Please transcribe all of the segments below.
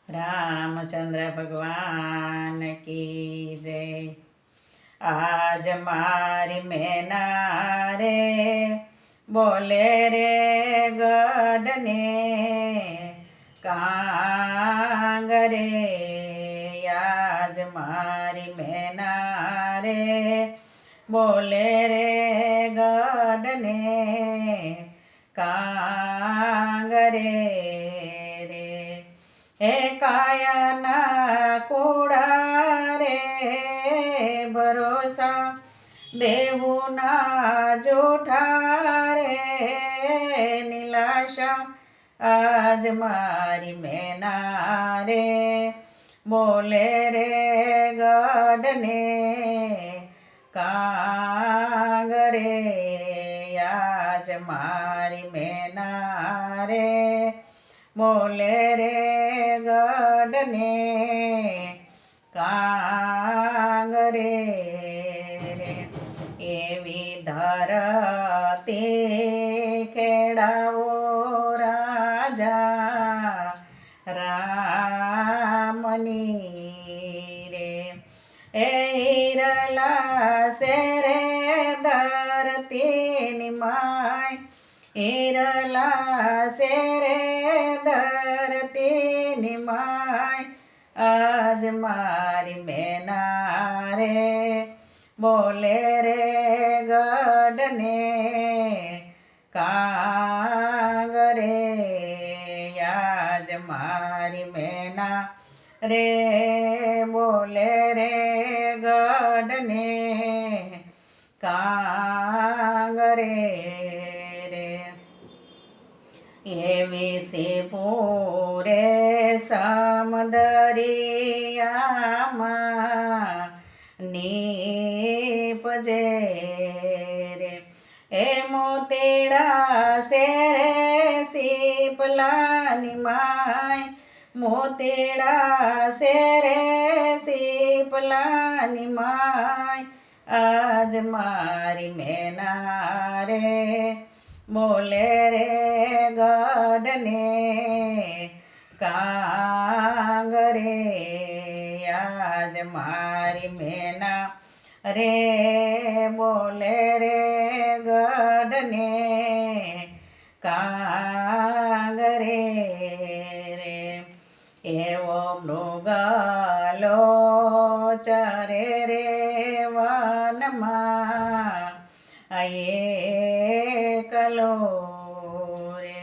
रामचंद्र भगवान की जय। आज मारी मैना रे बोले रे गढ़ने कांगरे। आज मारी मैना रे बोले रे गढ़ने कांगरे रे। हे कायाना कूड़ा रे भरोसा देहू ना जूठा रे निलाशा। आज मारी मैना रे बोले रे गढ़ने कांगरे। आज मारी मैना रे बोले रे गढ़ने कांगरे रे। एवी धरती खेड़ाओ राजा रामनी रे। ए हिरला से रे धरती निमाय हिरला से रे धरती निमाय। आज मारी मैना रे बोले रे गढ़ने कांगरे। आज मारी मैना रे बोले रे गढ़ने कांगरे रे। एवी से पूरे समदरियामा नीपजे रे। ए मोतीड़ा से रे सीपला निमाय मोतीड़ा से रे सीपला निमाय। आज मारी मैना रे बोले रे गढ़ने कांगरे। आज मारी मैना रे बोले रे गढ़ने कांगरे रे। एवो मृगलो चरे रे वनमा एकलो रे।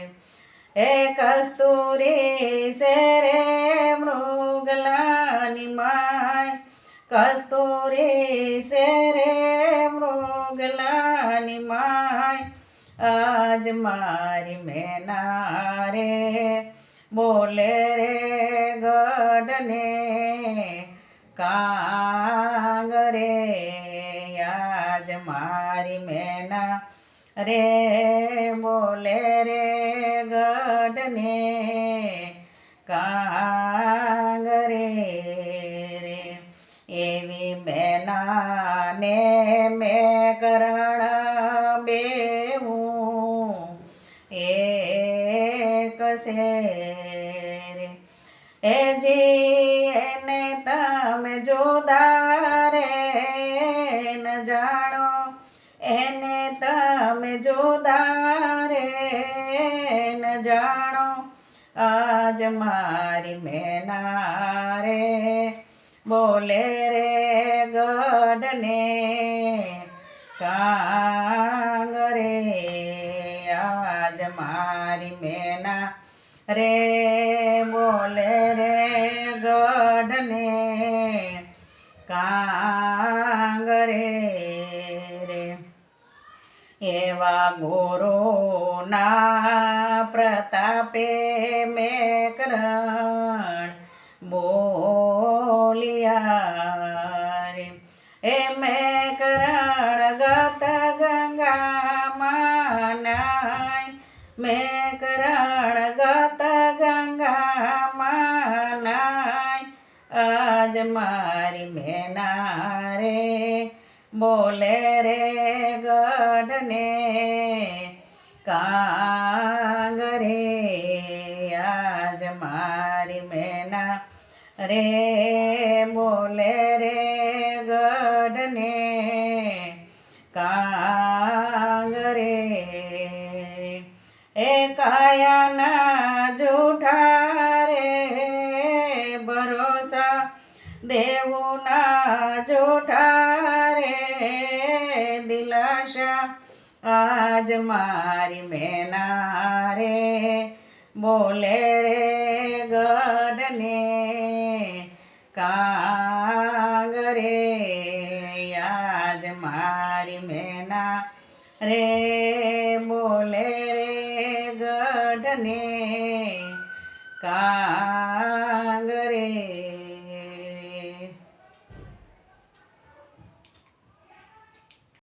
ए कस्तूरी से रे मृगला निमाय कस्तूरी से रे मृगला निमाय। आज मारी मैना रे बोले रे गढ़ने कांगरे। आज मारी मैना रे बोले रे गढ़ने कांगरे रे। एवी मैना ने मैं करण बेहूँ एक से रे। ए जी एने तमे जोदा रे न जानो एने तमे जोदा रे न जानो। आज मारी मैना रे बोले रे गढ़ने कांगरे। आज मारी मैना रे बोले रे गढ़ने कांगरे रे। एवा गुरु ना प्रतापे में करण बोलिया रे। ए मैं करण गत गंगा मानाय मैं करण गत गंगा मानाय। आज मारी मैना रे बोले रे गढ़ने कांगरे। आज मारी મારી મેના રે બોલે રે ગઢને કાંગરે એ કાયાના જૂઠા રે ભરોસા દેવુના જૂઠા રે દિલાશા આજ મારી મેના રે બોલે રે ગઢને કાંગરે આજ મારી મેના રે બોલે રે ગઢને કા